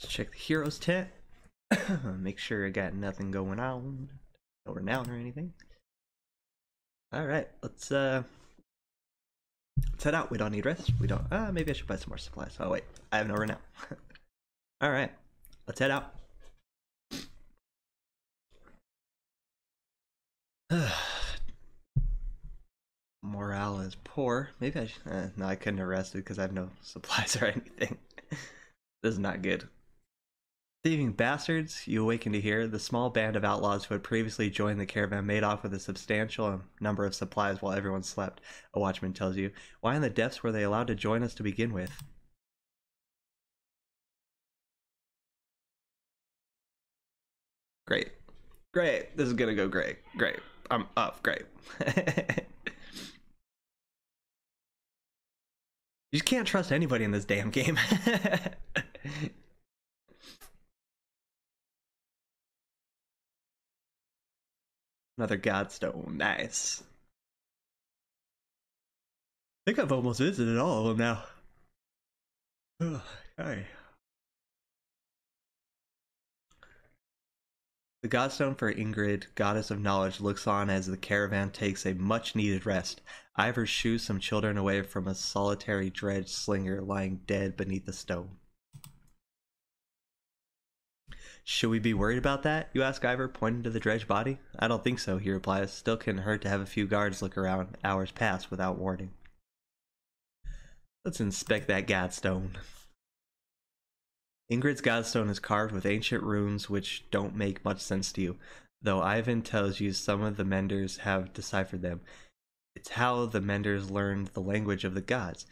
Let's check the heroes tent. Make sure I got nothing going on. No renown or anything. Alright, let's head out. We don't need rest. We don't maybe I should buy some more supplies. Oh wait, I have no renown. Alright, let's head out. Morale is poor. Maybe I should, no, I couldn't have rested because I have no supplies or anything. This is not good. Thieving bastards, you awaken to hear. The small band of outlaws who had previously joined the caravan made off with a substantial number of supplies while everyone slept, a watchman tells you. Why in the depths were they allowed to join us to begin with? Great. Great. This is gonna go great. Great. I'm up. Great. You just can't trust anybody in this damn game. Another godstone. Nice. I think I've almost visited all of them now. Hi. The godstone for Ingrid, goddess of knowledge, looks on as the caravan takes a much-needed rest. Ivor shoos some children away from a solitary dredge slinger lying dead beneath the stone. Should we be worried about that? You ask Ivor, pointing to the dredge body. I don't think so, he replies. Still couldn't hurt to have a few guards look around. Hours pass without warning. Let's inspect that godstone. Ingrid's godstone is carved with ancient runes which don't make much sense to you, though Ivan tells you some of the menders have deciphered them. It's how the menders learned the language of the gods.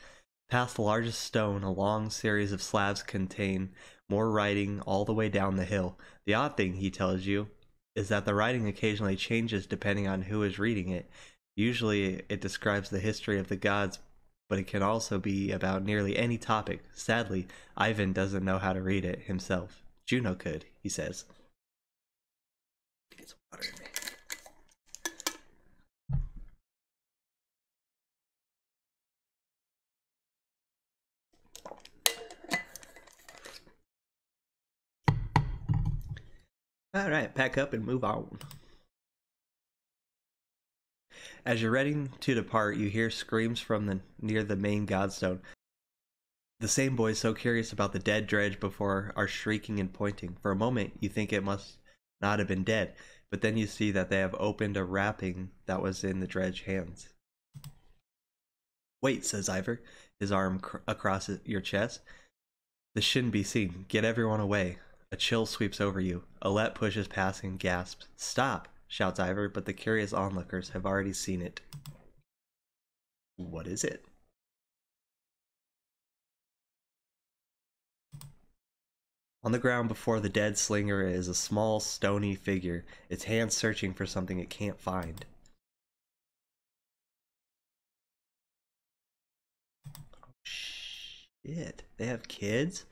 Past the largest stone, a long series of slabs contain more writing all the way down the hill. The odd thing, he tells you, is that the writing occasionally changes depending on who is reading it. Usually it describes the history of the gods, but it can also be about nearly any topic. Sadly, Ivan doesn't know how to read it himself. Juno could, he says. Get some water in me. Alright, pack up and move on. As you're ready to depart, you hear screams from near the main godstone. The same boys so curious about the dead dredge before are shrieking and pointing. For a moment, you think it must not have been dead, but then you see that they have opened a wrapping that was in the dredge hands. Wait, says Ivor, his arm across your chest. This shouldn't be seen. Get everyone away. A chill sweeps over you. Alette pushes past and gasps. Stop, shouts Ivor, but the curious onlookers have already seen it. What is it? On the ground before the dead slinger is a small, stony figure, its hands searching for something it can't find. Oh, shit. They have kids?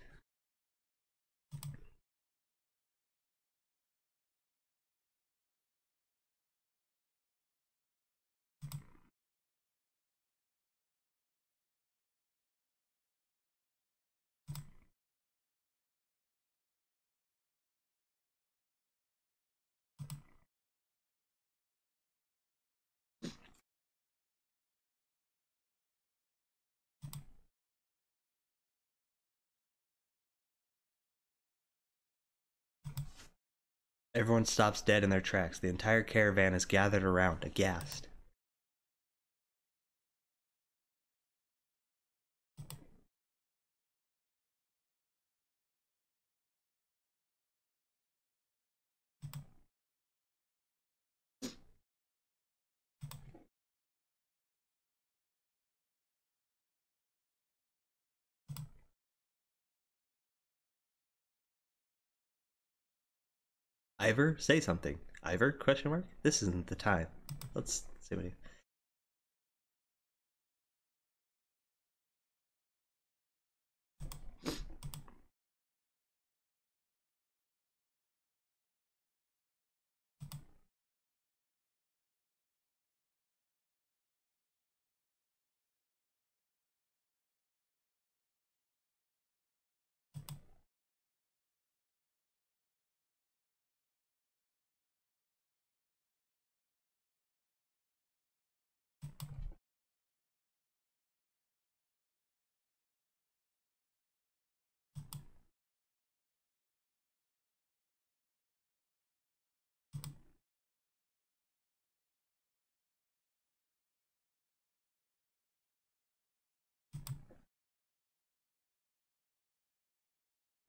Everyone stops dead in their tracks. The entire caravan is gathered around, aghast. Ivor, say something. Ivor? Question mark? This isn't the time. Let's see what he...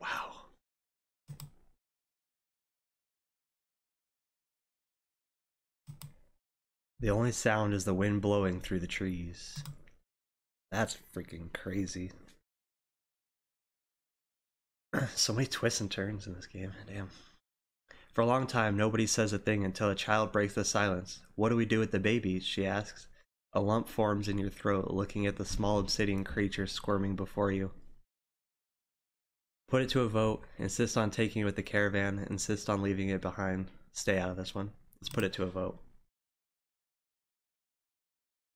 Wow. The only sound is the wind blowing through the trees. That's freaking crazy. So many twists and turns in this game. Damn. For a long time, nobody says a thing until a child breaks the silence. What do we do with the baby? She asks. A lump forms in your throat, looking at the small obsidian creature squirming before you. Put it to a vote. Insist on taking it with the caravan. Insist on leaving it behind. Stay out of this one. Let's put it to a vote.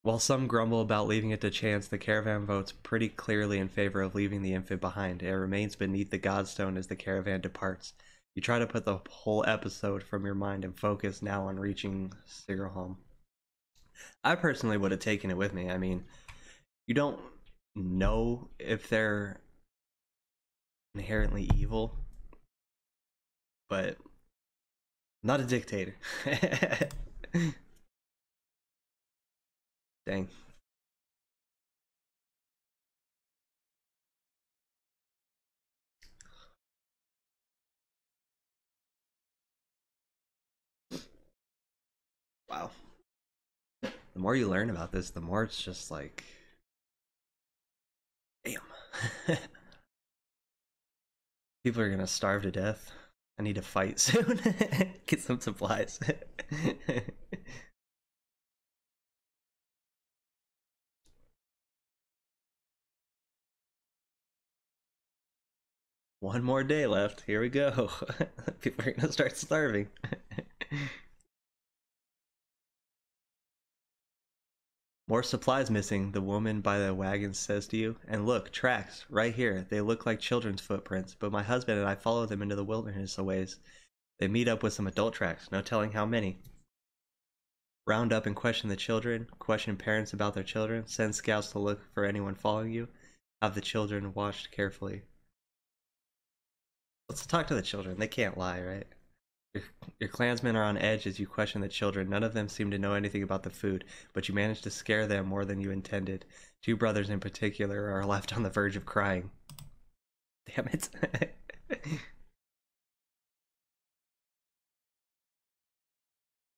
While some grumble about leaving it to chance, the caravan votes pretty clearly in favor of leaving the infant behind. It remains beneath the godstone as the caravan departs. You try to put the whole episode from your mind and focus now on reaching Sigerholm. I personally would have taken it with me. I mean, you don't know if they're inherently evil, but I'm not a dictator. Dang. Wow. The more you learn about this, the more it's just like, damn. People are gonna starve to death. I need to fight soon. Get some supplies. One more day left. Here we go. People are gonna start starving. More supplies missing, the woman by the wagon says to you. And look, tracks, right here. They look like children's footprints, but my husband and I follow them into the wilderness a ways. They meet up with some adult tracks, no telling how many. Round up and question the children, question parents about their children, send scouts to look for anyone following you, have the children watched carefully. Let's talk to the children. They can't lie, right? Your, your clansmen are on edge as you question the children. None of them seem to know anything about the food, but you manage to scare them more than you intended. Two brothers in particular are left on the verge of crying. Damn it.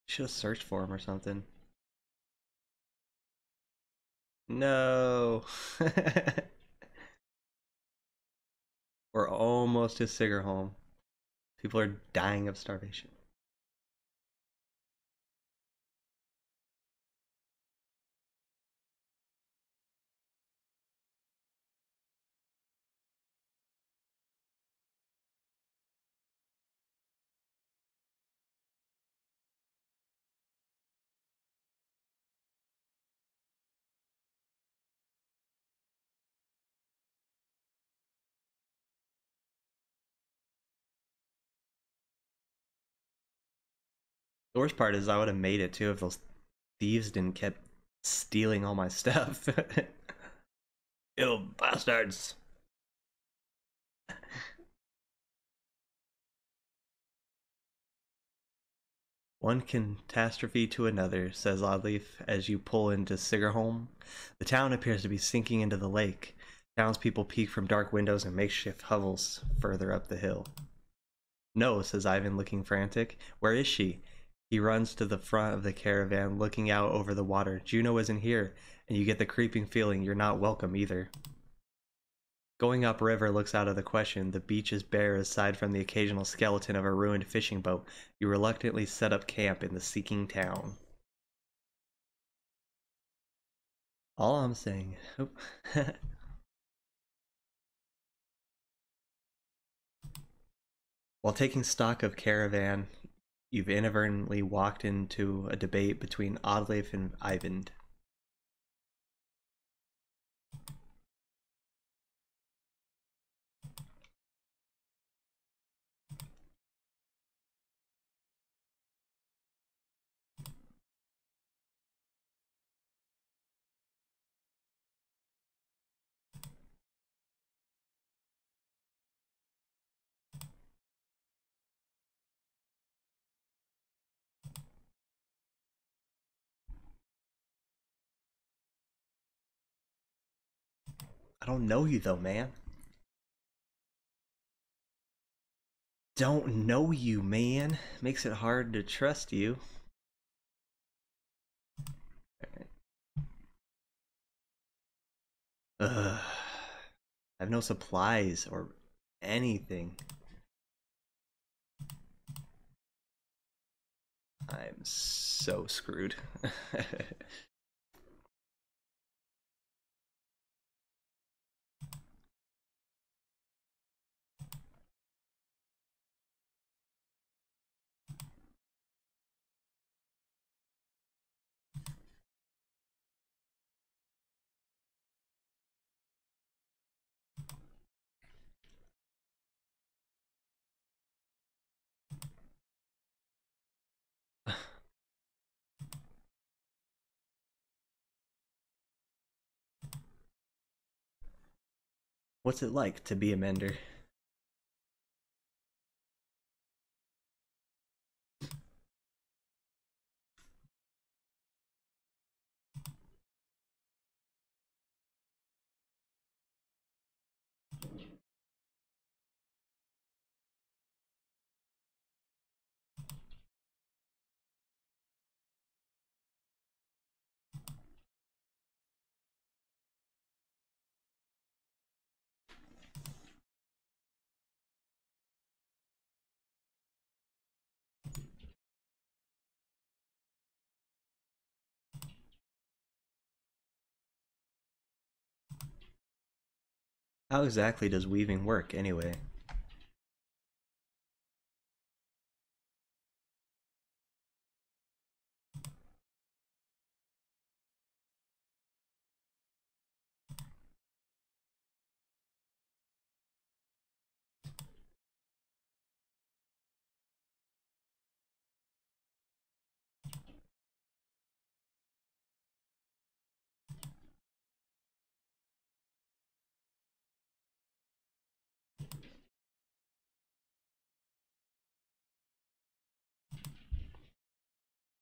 Should have searched for him or something. No. We're almost to Sigerholm. People are dying of starvation. The worst part is I would have made it too if those thieves didn't keep stealing all my stuff. You bastards. One catastrophe to another, says Oddleif as you pull into Sigerholm. The town appears to be sinking into the lake. Townspeople peek from dark windows and makeshift hovels further up the hill. No, says Ivan, looking frantic. Where is she? He runs to the front of the caravan, looking out over the water. Juno isn't here, and you get the creeping feeling you're not welcome either. Going upriver looks out of the question. The beach is bare aside from the occasional skeleton of a ruined fishing boat. You reluctantly set up camp in the seeking town. All I'm saying. While taking stock of caravan, you've inadvertently walked into a debate between Oddleif and Ivan. I don't know you though, man. don't know you, man. Makes it hard to trust you. Alright. Ugh. I have no supplies or anything. I'm so screwed. What's it like to be a mender? How exactly does weaving work anyway?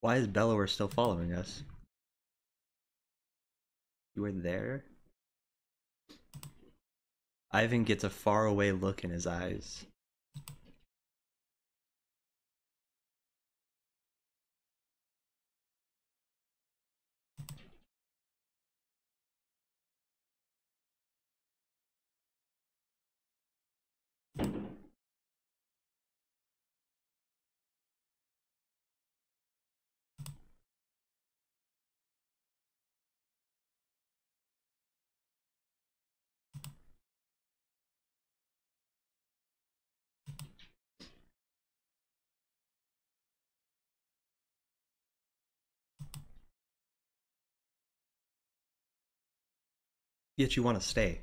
Why is Bellower still following us? You were there? Ivan gets a faraway look in his eyes. Yet you want to stay.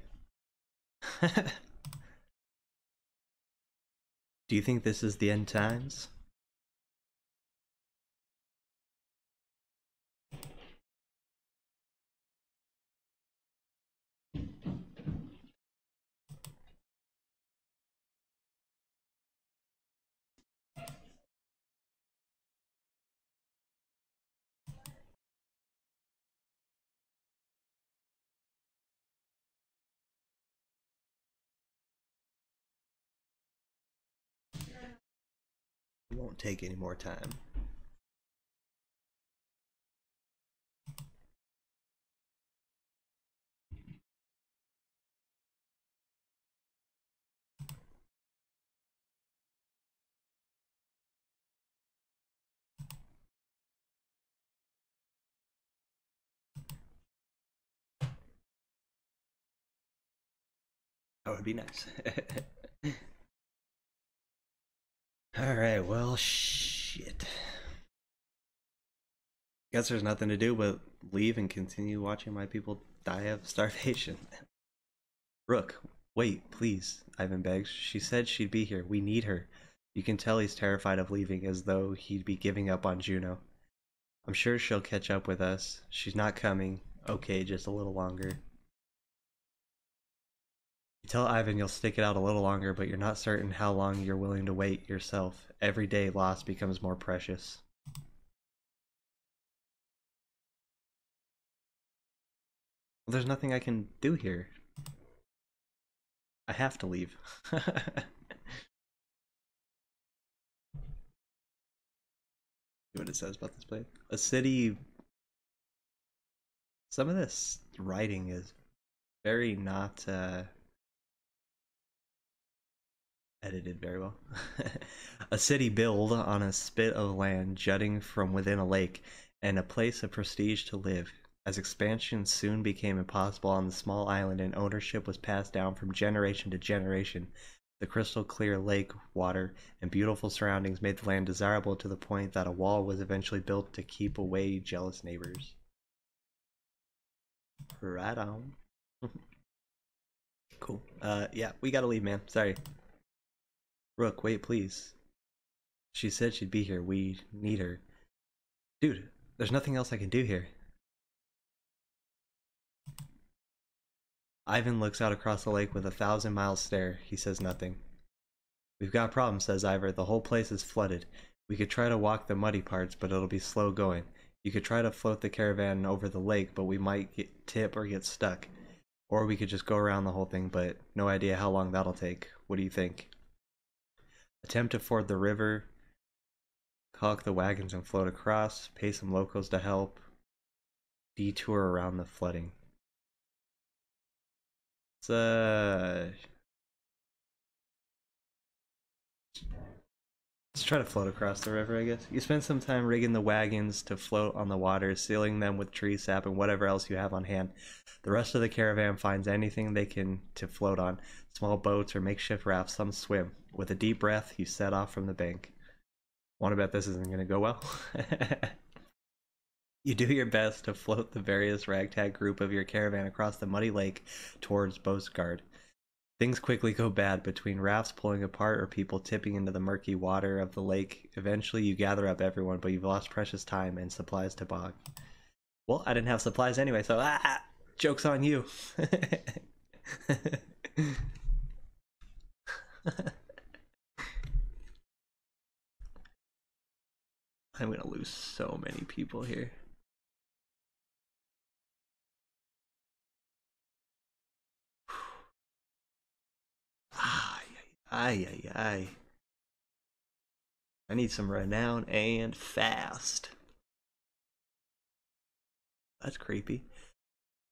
Do you think this is the end times? It won't take any more time. That would be nice. Alright, well, shit. Guess there's nothing to do but leave and continue watching my people die of starvation. Rook, wait, please, Ivan begs. She said she'd be here. We need her. You can tell he's terrified of leaving, as though he'd be giving up on Juno. I'm sure she'll catch up with us. She's not coming. Okay, just a little longer. You tell Ivan you'll stick it out a little longer, but you're not certain how long you're willing to wait yourself. Every day lost becomes more precious. Well, there's nothing I can do here. I have to leave. See what it says about this place. A city. Some of this writing is very not edited very well. A city built on a spit of land jutting from within a lake, and a place of prestige to live. As expansion soon became impossible on the small island and ownership was passed down from generation to generation, the crystal clear lake water and beautiful surroundings made the land desirable to the point that a wall was eventually built to keep away jealous neighbors. Right on. Cool. Yeah, we gotta leave, man. Sorry. Rook, wait, please. She said she'd be here. We need her. Dude, there's nothing else I can do here. Ivan looks out across the lake with a 1,000-mile stare. He says nothing. We've got a problem, says Ivor. The whole place is flooded. We could try to walk the muddy parts, but it'll be slow going. You could try to float the caravan over the lake, but we might tip or get stuck. Or we could just go around the whole thing, but no idea how long that'll take. What do you think? Attempt to ford the river, caulk the wagons and float across, pay some locals to help, detour around the flooding. Let's try to float across the river, I guess. You spend some time rigging the wagons to float on the water, sealing them with tree sap and whatever else you have on hand. The rest of the caravan finds anything they can to float on, small boats or makeshift rafts, some swim. With a deep breath, you set off from the bank. Want to bet this isn't going to go well? You do your best to float the various ragtag group of your caravan across the muddy lake towards Boastguard. Things quickly go bad between rafts pulling apart or people tipping into the murky water of the lake. Eventually you gather up everyone, but you've lost precious time and supplies to bog. Well, I didn't have supplies anyway, so joke's on you. I'm gonna lose so many people here. Ay. I need some renown and fast. That's creepy.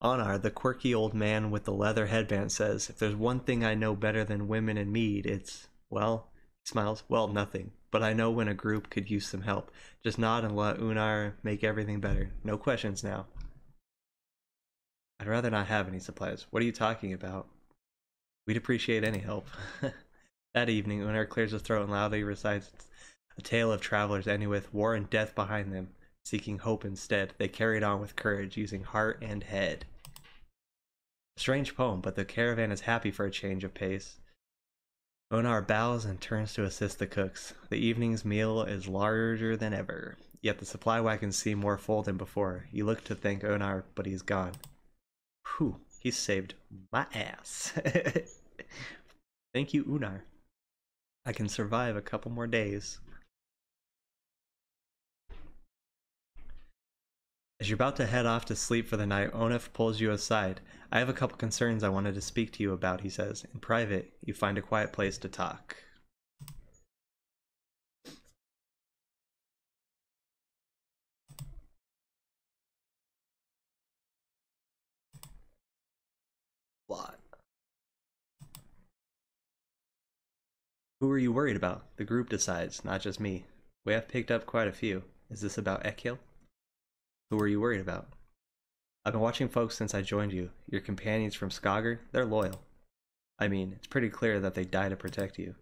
Onar, the quirky old man with the leather headband, says, if there's one thing I know better than women and mead, it's, well, he smiles, well, nothing. But I know when a group could use some help. Just nod and let Unar make everything better. No questions now. I'd rather not have any supplies. What are you talking about? We'd appreciate any help. That evening, Unar clears his throat and loudly recites a tale of travelers ending with war and death behind them. Seeking hope instead, they carried on with courage, using heart and head. A strange poem, but the caravan is happy for a change of pace. Onar bows and turns to assist the cooks. The evening's meal is larger than ever, yet the supply wagons seem more full than before. You look to thank Onar, but he's gone. Whew, he saved my ass. Thank you, Unar. I can survive a couple more days. As you're about to head off to sleep for the night, Onif pulls you aside. I have a couple concerns I wanted to speak to you about, he says. In private, you find a quiet place to talk. What? Who are you worried about? The group decides, not just me. We have picked up quite a few. Is this about Ekil? Who are you worried about? I've been watching folks since I joined you. Your companions from Skager, they're loyal. I mean, it's pretty clear that they die to protect you.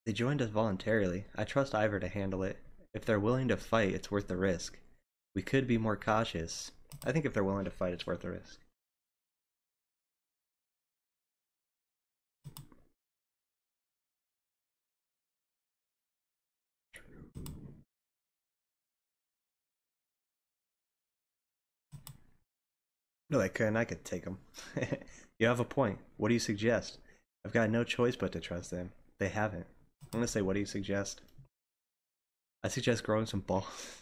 They joined us voluntarily. I trust Ivor to handle it. If they're willing to fight, it's worth the risk. We could be more cautious. I think if they're willing to fight, it's worth the risk. No, I couldn't. I could take them. You have a point. What do you suggest? I've got no choice but to trust them. they haven't. I'm gonna say, what do you suggest? I suggest growing some balls.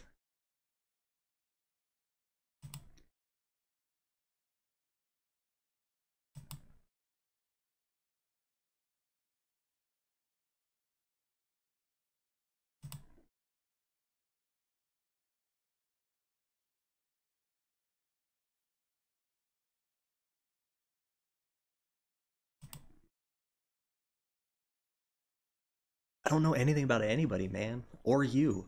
I don't know anything about anybody, man. Or you.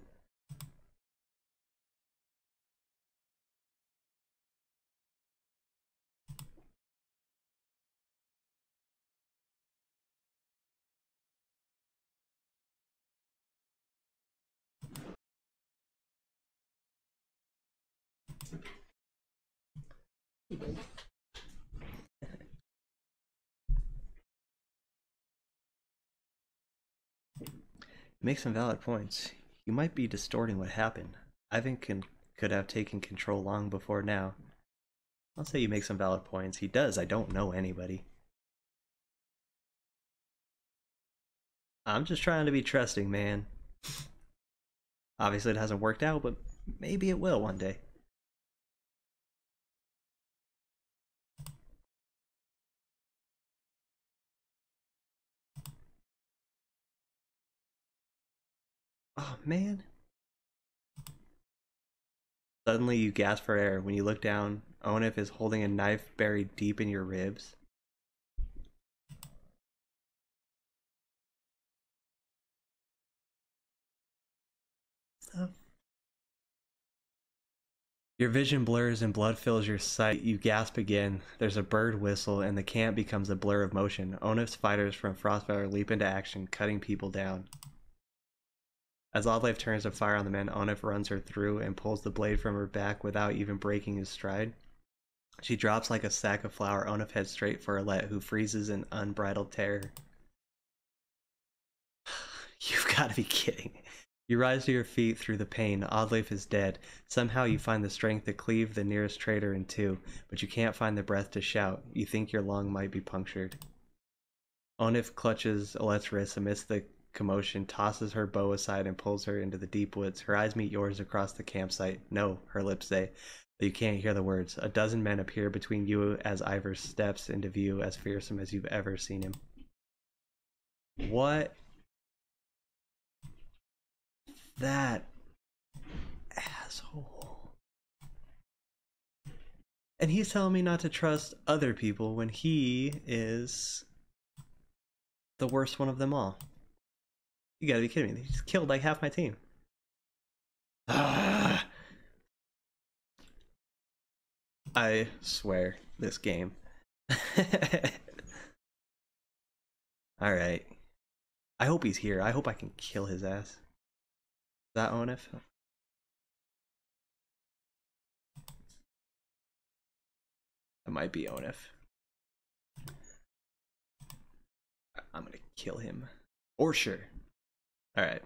Make some valid points. You might be distorting what happened. Ivan could have taken control long before now. I'll say you make some valid points. He does. I don't know anybody. I'm just trying to be trusting, man. Obviously it hasn't worked out, but maybe it will one day. Oh, man. Suddenly you gasp for air. When you look down, Onif is holding a knife buried deep in your ribs. Your vision blurs and blood fills your sight. You gasp again. There's a bird whistle and the camp becomes a blur of motion. Onif's fighters from Frostfire leap into action, cutting people down. As Oddlife turns to fire on the men, Onif runs her through and pulls the blade from her back without even breaking his stride. She drops like a sack of flour. Onif heads straight for Arlette, who freezes in unbridled terror. You've got to be kidding. You rise to your feet through the pain. Oddleif is dead. Somehow you find the strength to cleave the nearest traitor in two, but you can't find the breath to shout. You think your lung might be punctured. Onif clutches Alette's wrist amidst the commotion, tosses her bow aside and pulls her into the deep woods. Her eyes meet yours across the campsite. No, her lips say, but you can't hear the words. A dozen men appear between you as Ivor steps into view, as fearsome as you've ever seen him. What? That asshole. And he's telling me not to trust other people when he is the worst one of them all. You gotta be kidding me. He's killed like half my team. I swear, this game. Alright. I hope he's here. I hope I can kill his ass. Is that Onif? That might be Onif. I'm gonna kill him. Or sure. Alright.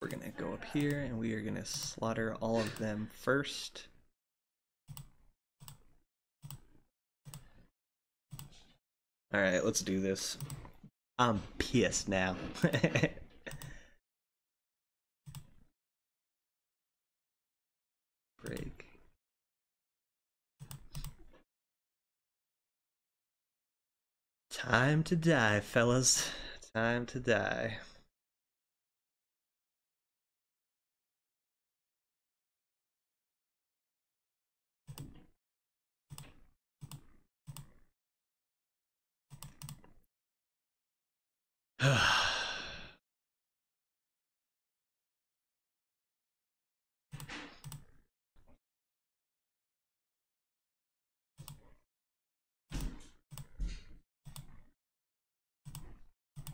We're gonna go up here and we are gonna slaughter all of them first. Alright, let's do this. I'm pissed now. Break. Time to die, fellas. Time to die.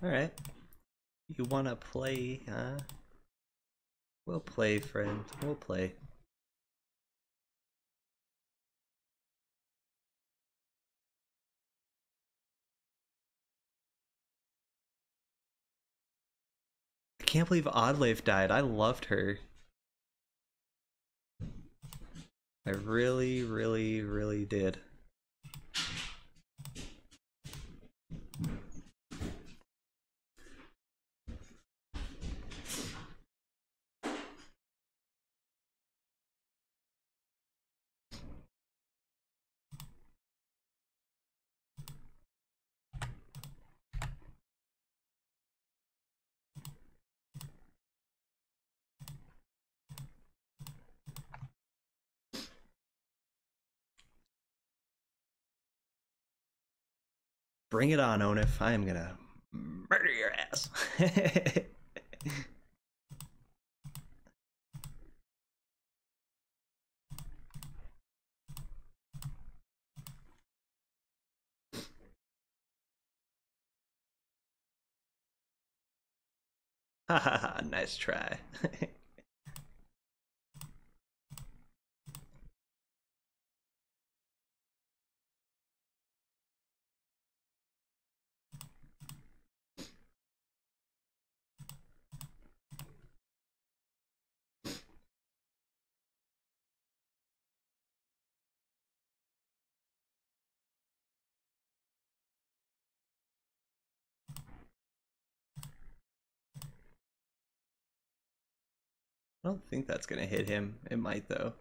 Alright. You wanna play, huh? We'll play, friend. We'll play. I can't believe Oddleif died. I loved her. I really, really, really did. Bring it on, Onif. I am gonna murder your ass. Haha, nice try. I don't think that's gonna hit him. It might though.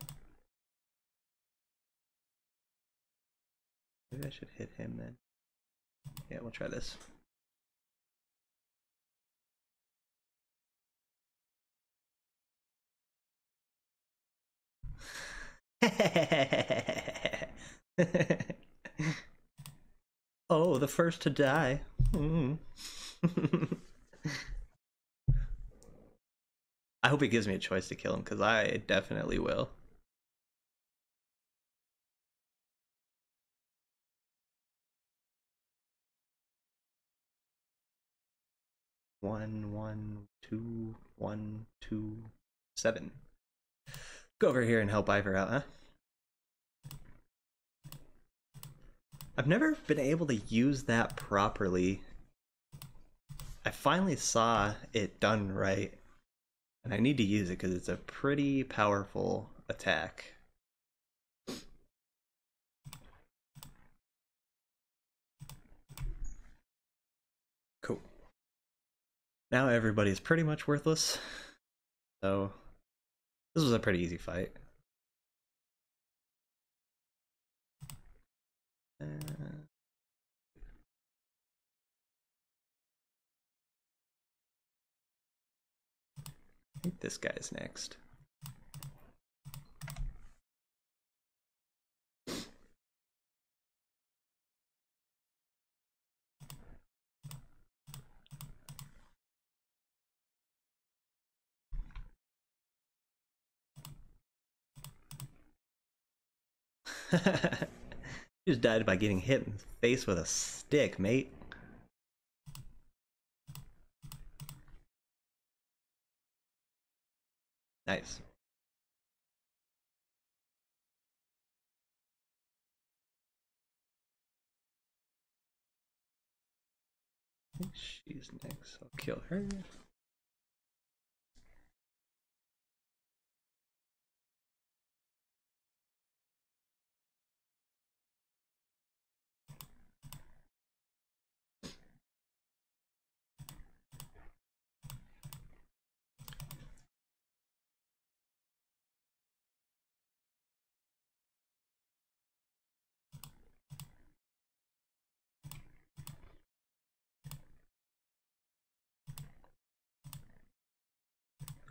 Maybe I should hit him then. Yeah, we'll try this. Oh, the first to die. Mm. I hope he gives me a choice to kill him, because I definitely will. One, one, two, 1, 2, 7. Go over here and help Ivor out, huh? I've never been able to use that properly. I finally saw it done right, and I need to use it because it's a pretty powerful attack. Cool. Now everybody's pretty much worthless, so this was a pretty easy fight. I think this guy's next. You just died by getting hit in the face with a stick, mate. Nice. She's next. I'll kill her.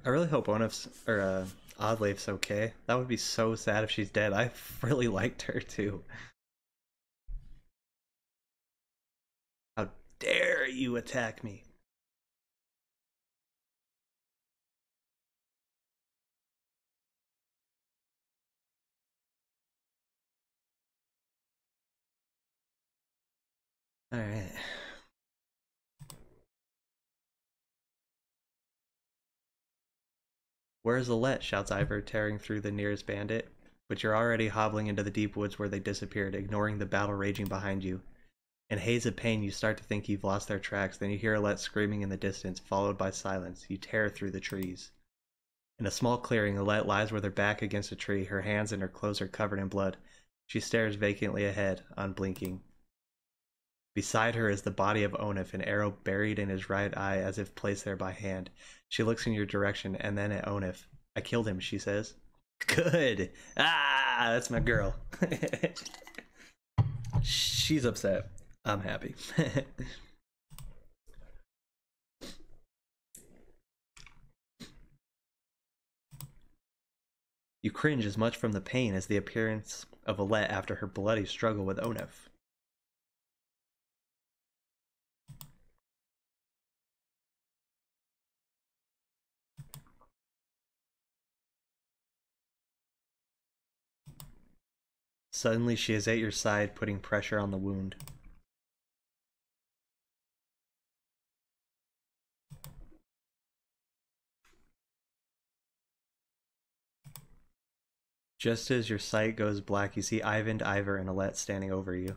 I really hope Onif's or Oddleif's okay. That would be so sad if she's dead. I really liked her too. How dare you attack me? Alright. Where's Alette? Shouts Ivor, tearing through the nearest bandit. But you're already hobbling into the deep woods where they disappeared, ignoring the battle raging behind you. In a haze of pain, you start to think you've lost their tracks. Then you hear Alette screaming in the distance, followed by silence. You tear through the trees. In a small clearing, Alette lies with her back against a tree. Her hands and her clothes are covered in blood. She stares vacantly ahead, unblinking. Beside her is the body of Onif, an arrow buried in his right eye as if placed there by hand. She looks in your direction and then at Onif. I killed him, she says. Good. Ah, that's my girl. She's upset. I'm happy. You cringe as much from the pain as the appearance of Alette after her bloody struggle with Onif. Suddenly she is at your side, putting pressure on the wound. Just as your sight goes black, you see Ivan, Ivor, and Alette standing over you.